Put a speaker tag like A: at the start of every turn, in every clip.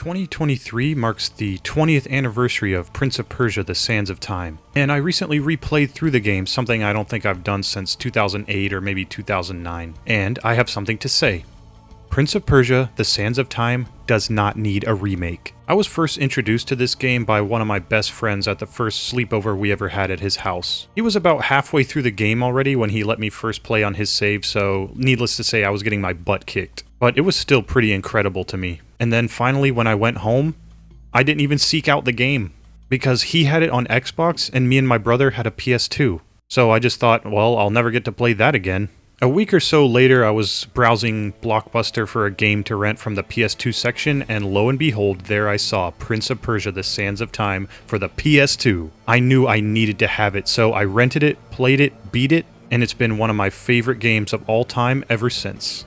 A: 2023 marks the 20th anniversary of Prince of Persia: The Sands of Time, and I recently replayed through the game, something I don't think I've done since 2008 or maybe 2009, and I have something to say. Prince of Persia: The Sands of Time does not need a remake. I was first introduced to this game by one of my best friends at the first sleepover we ever had at his house. He was about halfway through the game already when he let me first play on his save, so needless to say I was getting my butt kicked. But it was still pretty incredible to me. And then finally when I went home, I didn't even seek out the game, because he had it on Xbox and me and my brother had a PS2. So I just thought, well, I'll never get to play that again. A week or so later, I was browsing Blockbuster for a game to rent from the PS2 section, and lo and behold, there I saw Prince of Persia: The Sands of Time for the PS2. I knew I needed to have it, so I rented it, played it, beat it, and it's been one of my favorite games of all time ever since.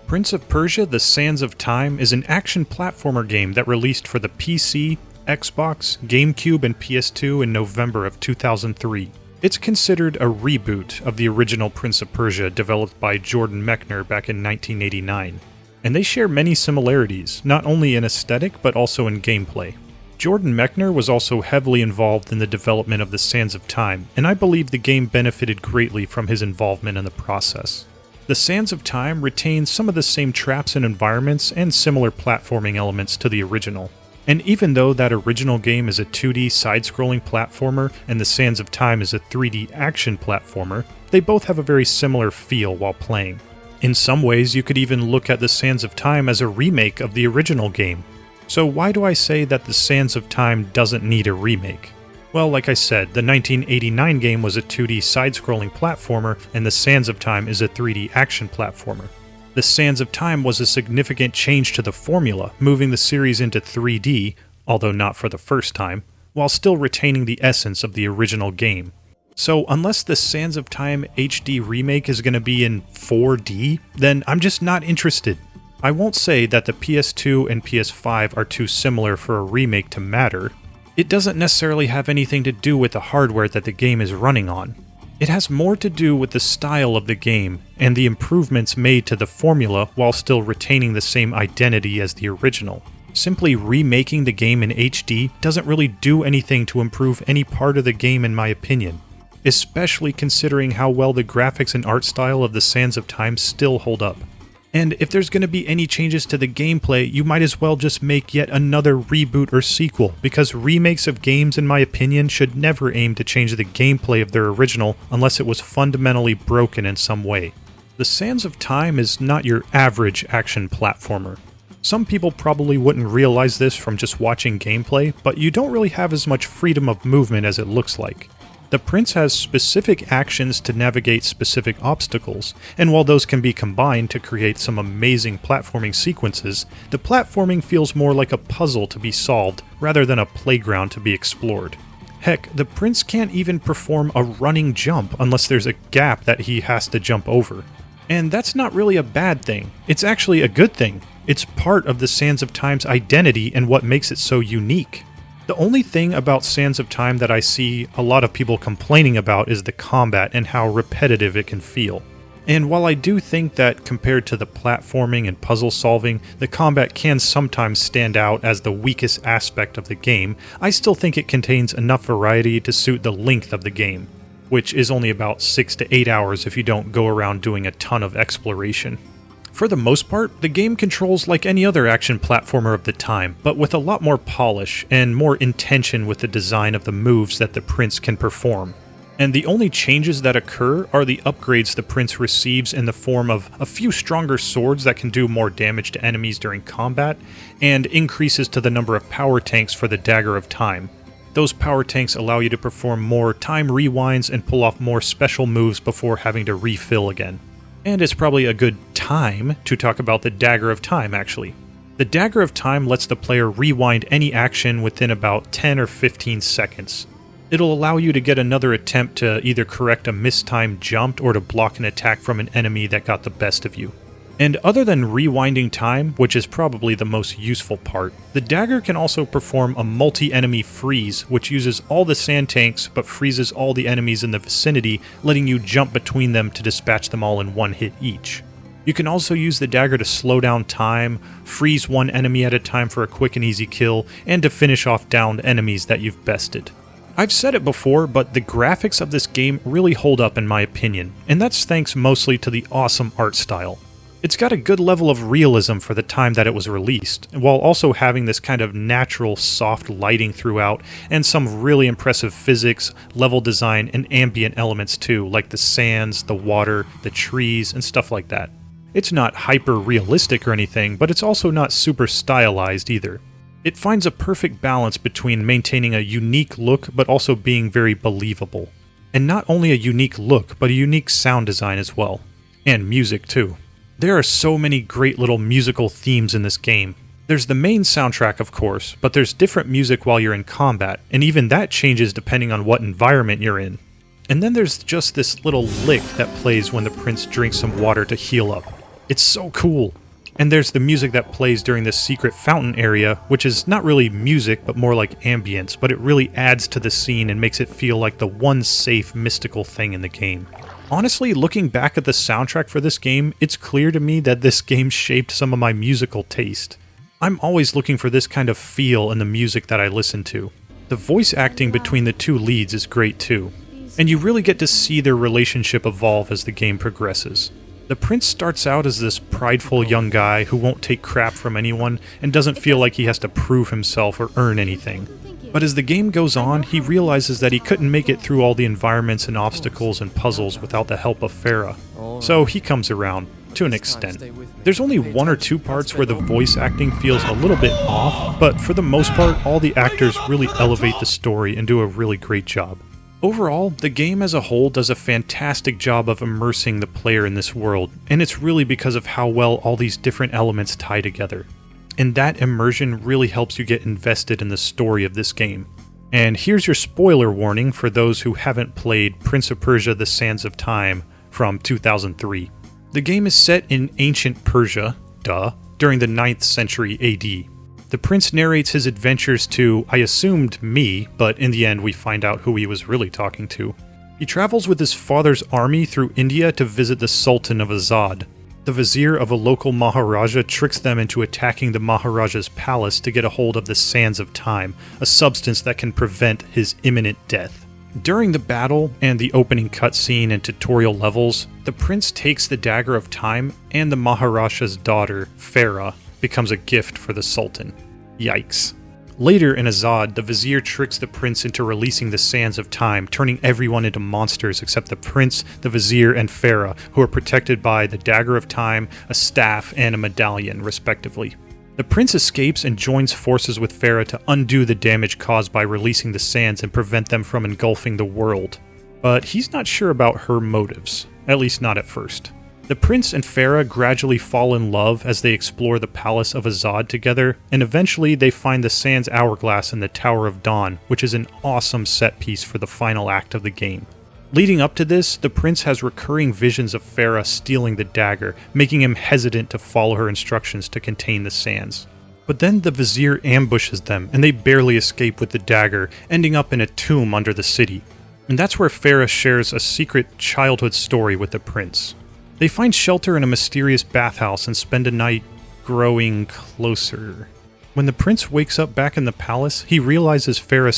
A: Prince of Persia: The Sands of Time is an action platformer game that released for the PC, Xbox, GameCube, and PS2 in November of 2003. It's considered a reboot of the original Prince of Persia developed by Jordan Mechner back in 1989, and they share many similarities, not only in aesthetic but also in gameplay. Jordan Mechner was also heavily involved in the development of the Sands of Time, and I believe the game benefited greatly from his involvement in the process. The Sands of Time retains some of the same traps and environments and similar platforming elements to the original. And even though that original game is a 2D side-scrolling platformer and the Sands of Time is a 3D action platformer, they both have a very similar feel while playing. In some ways, you could even look at the Sands of Time as a remake of the original game. So why do I say that the Sands of Time doesn't need a remake? Well, like I said, the 1989 game was a 2D side-scrolling platformer, and the Sands of Time is a 3D action platformer. The Sands of Time was a significant change to the formula, moving the series into 3D, although not for the first time, while still retaining the essence of the original game. So unless the Sands of Time HD remake is going to be in 4D, then I'm just not interested. I won't say that the PS2 and PS5 are too similar for a remake to matter. It doesn't necessarily have anything to do with the hardware that the game is running on. It has more to do with the style of the game and the improvements made to the formula while still retaining the same identity as the original. Simply remaking the game in HD doesn't really do anything to improve any part of the game in my opinion, especially considering how well the graphics and art style of the Sands of Time still hold up. And if there's going to be any changes to the gameplay, you might as well just make yet another reboot or sequel, because remakes of games, in my opinion, should never aim to change the gameplay of their original unless it was fundamentally broken in some way. The Sands of Time is not your average action platformer. Some people probably wouldn't realize this from just watching gameplay, but you don't really have as much freedom of movement as it looks like. The prince has specific actions to navigate specific obstacles, and while those can be combined to create some amazing platforming sequences, the platforming feels more like a puzzle to be solved rather than a playground to be explored. Heck, the prince can't even perform a running jump unless there's a gap that he has to jump over. And that's not really a bad thing. It's actually a good thing. It's part of the Sands of Time's identity and what makes it so unique. The only thing about Sands of Time that I see a lot of people complaining about is the combat and how repetitive it can feel. And while I do think that compared to the platforming and puzzle solving, the combat can sometimes stand out as the weakest aspect of the game, I still think it contains enough variety to suit the length of the game, which is only about 6 to 8 hours if you don't go around doing a ton of exploration. For the most part, the game controls like any other action platformer of the time, but with a lot more polish and more intention with the design of the moves that the prince can perform. And the only changes that occur are the upgrades the prince receives in the form of a few stronger swords that can do more damage to enemies during combat, and increases to the number of power tanks for the Dagger of Time. Those power tanks allow you to perform more time rewinds and pull off more special moves before having to refill again. And it's probably a good time to talk about the Dagger of Time, actually. The Dagger of Time lets the player rewind any action within about 10 or 15 seconds. It'll allow you to get another attempt to either correct a mistimed jump or to block an attack from an enemy that got the best of you. And other than rewinding time, which is probably the most useful part, the dagger can also perform a multi-enemy freeze, which uses all the sand tanks but freezes all the enemies in the vicinity, letting you jump between them to dispatch them all in one hit each. You can also use the dagger to slow down time, freeze one enemy at a time for a quick and easy kill, and to finish off downed enemies that you've bested. I've said it before, but the graphics of this game really hold up in my opinion, and that's thanks mostly to the awesome art style. It's got a good level of realism for the time that it was released, while also having this kind of natural, soft lighting throughout, and some really impressive physics, level design, and ambient elements too, like the sands, the water, the trees, and stuff like that. It's not hyper-realistic or anything, but it's also not super stylized either. It finds a perfect balance between maintaining a unique look but also being very believable. And not only a unique look, but a unique sound design as well. And music too. There are so many great little musical themes in this game. There's the main soundtrack, of course, but there's different music while you're in combat, and even that changes depending on what environment you're in. And then there's just this little lick that plays when the prince drinks some water to heal up. It's so cool. And there's the music that plays during the secret fountain area, which is not really music, but more like ambience, but it really adds to the scene and makes it feel like the one safe, mystical thing in the game. Honestly, looking back at the soundtrack for this game, it's clear to me that this game shaped some of my musical taste. I'm always looking for this kind of feel in the music that I listen to. The voice acting between the two leads is great too, and you really get to see their relationship evolve as the game progresses. The prince starts out as this prideful young guy who won't take crap from anyone and doesn't feel like he has to prove himself or earn anything. But as the game goes on, he realizes that he couldn't make it through all the environments and obstacles and puzzles without the help of Farah. So he comes around, to an extent. There's only one or two parts where the voice acting feels a little bit off, but for the most part, all the actors really elevate the story and do a really great job. Overall, the game as a whole does a fantastic job of immersing the player in this world, and it's really because of how well all these different elements tie together. And that immersion really helps you get invested in the story of this game. And here's your spoiler warning for those who haven't played Prince of Persia: The Sands of Time from 2003. The game is set in ancient Persia, during the 9th century AD. The prince narrates his adventures to, I assumed, me, but in the end we find out who he was really talking to. He travels with his father's army through India to visit the Sultan of Azad. The vizier of a local Maharaja tricks them into attacking the Maharaja's palace to get a hold of the Sands of Time, a substance that can prevent his imminent death. During the battle and the opening cutscene and tutorial levels, the prince takes the Dagger of Time, and the Maharaja's daughter, Farah, becomes a gift for the Sultan. Yikes. Later in Azad, the vizier tricks the prince into releasing the Sands of Time, turning everyone into monsters except the prince, the vizier, and Farah, who are protected by the Dagger of Time, a staff, and a medallion, respectively. The prince escapes and joins forces with Farah to undo the damage caused by releasing the sands and prevent them from engulfing the world. But he's not sure about her motives, at least not at first. The prince and Farah gradually fall in love as they explore the Palace of Azad together, and eventually they find the Sands Hourglass in the Tower of Dawn, which is an awesome set piece for the final act of the game. Leading up to this, the prince has recurring visions of Farah stealing the dagger, making him hesitant to follow her instructions to contain the sands. But then the vizier ambushes them, and they barely escape with the dagger, ending up in a tomb under the city. And that's where Farah shares a secret childhood story with the prince. They find shelter in a mysterious bathhouse and spend a night growing closer. When the prince wakes up back in the palace, he realizes Farah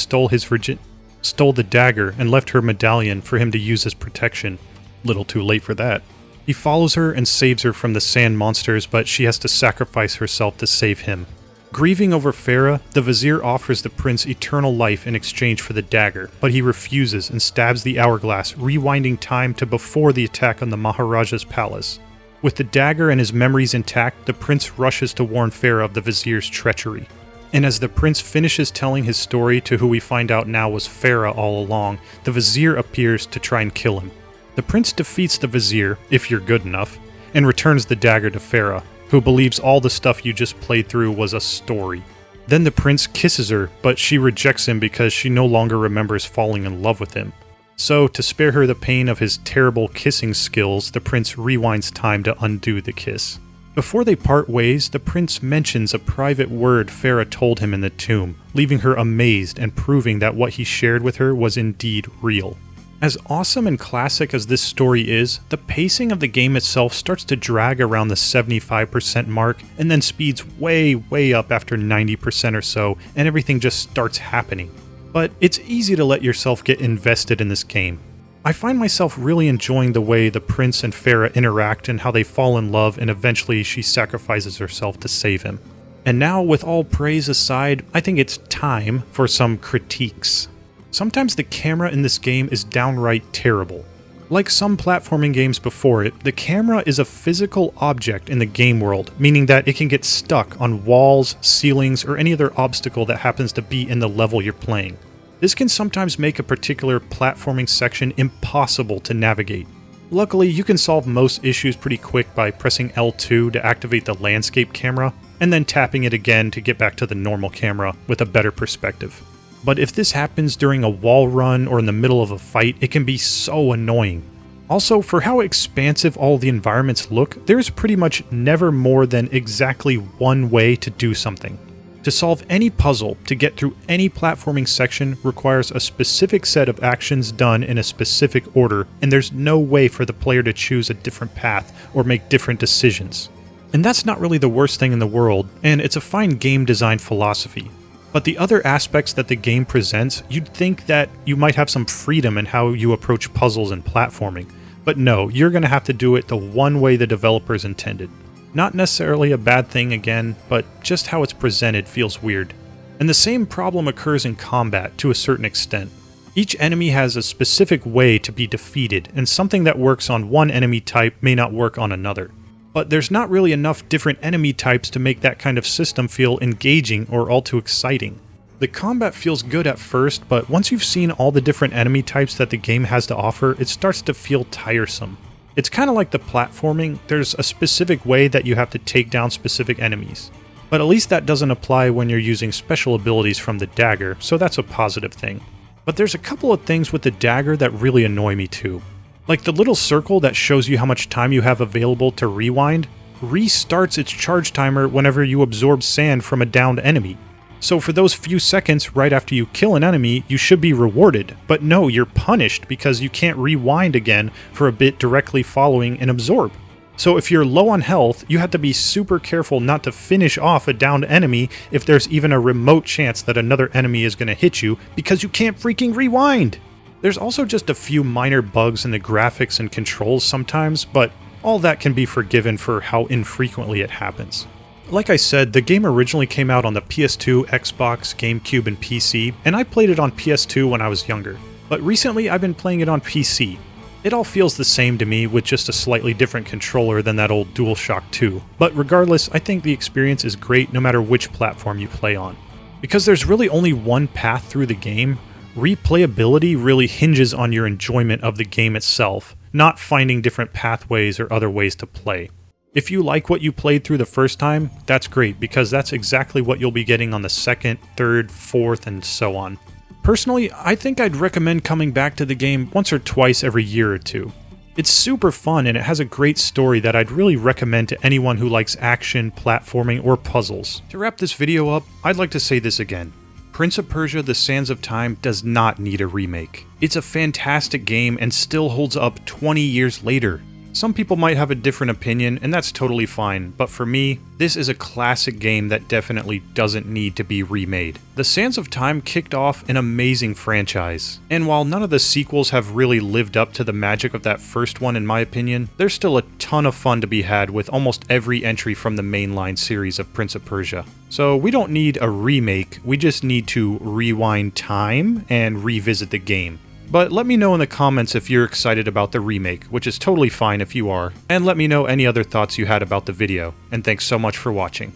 A: stole the dagger and left her medallion for him to use as protection. Little too late for that. He follows her and saves her from the sand monsters, but she has to sacrifice herself to save him. Grieving over Farah, the vizier offers the prince eternal life in exchange for the dagger, but he refuses and stabs the hourglass, rewinding time to before the attack on the Maharaja's palace. With the dagger and his memories intact, the prince rushes to warn Farah of the vizier's treachery. And as the prince finishes telling his story to who we find out now was Farah all along, the vizier appears to try and kill him. The prince defeats the vizier, if you're good enough, and returns the dagger to Farah, who believes all the stuff you just played through was a story. Then the prince kisses her, but she rejects him because she no longer remembers falling in love with him. So, to spare her the pain of his terrible kissing skills, the prince rewinds time to undo the kiss. Before they part ways, the prince mentions a private word Farah told him in the tomb, leaving her amazed and proving that what he shared with her was indeed real. As awesome and classic as this story is, the pacing of the game itself starts to drag around the 75% mark and then speeds way up after 90% or so, and everything just starts happening. But it's easy to let yourself get invested in this game. I find myself really enjoying the way the prince and Farah interact and how they fall in love, and eventually she sacrifices herself to save him. And now, with all praise aside, I think it's time for some critiques. Sometimes the camera in this game is downright terrible. Like some platforming games before it, the camera is a physical object in the game world, meaning that it can get stuck on walls, ceilings, or any other obstacle that happens to be in the level you're playing. This can sometimes make a particular platforming section impossible to navigate. Luckily, you can solve most issues pretty quick by pressing L2 to activate the landscape camera, and then tapping it again to get back to the normal camera with a better perspective. But if this happens during a wall run or in the middle of a fight, it can be so annoying. Also, for how expansive all the environments look, there's pretty much never more than exactly one way to do something. To solve any puzzle, to get through any platforming section, requires a specific set of actions done in a specific order, and there's no way for the player to choose a different path or make different decisions. And that's not really the worst thing in the world, and it's a fine game design philosophy. But the other aspects that the game presents, you'd think that you might have some freedom in how you approach puzzles and platforming. But no, you're going to have to do it the one way the developers intended. Not necessarily a bad thing again, but just how it's presented feels weird. And the same problem occurs in combat to a certain extent. Each enemy has a specific way to be defeated, and something that works on one enemy type may not work on another. But there's not really enough different enemy types to make that kind of system feel engaging or all too exciting. The combat feels good at first, but once you've seen all the different enemy types that the game has to offer, it starts to feel tiresome. It's kind of like the platforming, there's a specific way that you have to take down specific enemies. But at least that doesn't apply when you're using special abilities from the dagger, so that's a positive thing. But there's a couple of things with the dagger that really annoy me too. Like the little circle that shows you how much time you have available to rewind, restarts its charge timer whenever you absorb sand from a downed enemy. So for those few seconds right after you kill an enemy, you should be rewarded, but no, you're punished because you can't rewind again for a bit directly following an absorb. So if you're low on health, you have to be super careful not to finish off a downed enemy if there's even a remote chance that another enemy is going to hit you because you can't freaking rewind! There's also just a few minor bugs in the graphics and controls sometimes, but all that can be forgiven for how infrequently it happens. Like I said, the game originally came out on the PS2, Xbox, GameCube, and PC, and I played it on PS2 when I was younger. But recently I've been playing it on PC. It all feels the same to me with just a slightly different controller than that old DualShock 2. But regardless, I think the experience is great no matter which platform you play on. Because there's really only one path through the game, replayability really hinges on your enjoyment of the game itself, not finding different pathways or other ways to play. If you like what you played through the first time, that's great, because that's exactly what you'll be getting on the second, third, fourth, and so on. Personally, I think I'd recommend coming back to the game once or twice every year or two. It's super fun and it has a great story that I'd really recommend to anyone who likes action, platforming, or puzzles. To wrap this video up, I'd like to say this again. Prince of Persia: The Sands of Time does not need a remake. It's a fantastic game and still holds up 20 years later. Some people might have a different opinion, and that's totally fine, but for me, this is a classic game that definitely doesn't need to be remade. The Sands of Time kicked off an amazing franchise, and while none of the sequels have really lived up to the magic of that first one in my opinion, there's still a ton of fun to be had with almost every entry from the mainline series of Prince of Persia. So we don't need a remake, we just need to rewind time and revisit the game. But let me know in the comments if you're excited about the remake, which is totally fine if you are, and let me know any other thoughts you had about the video, and thanks so much for watching.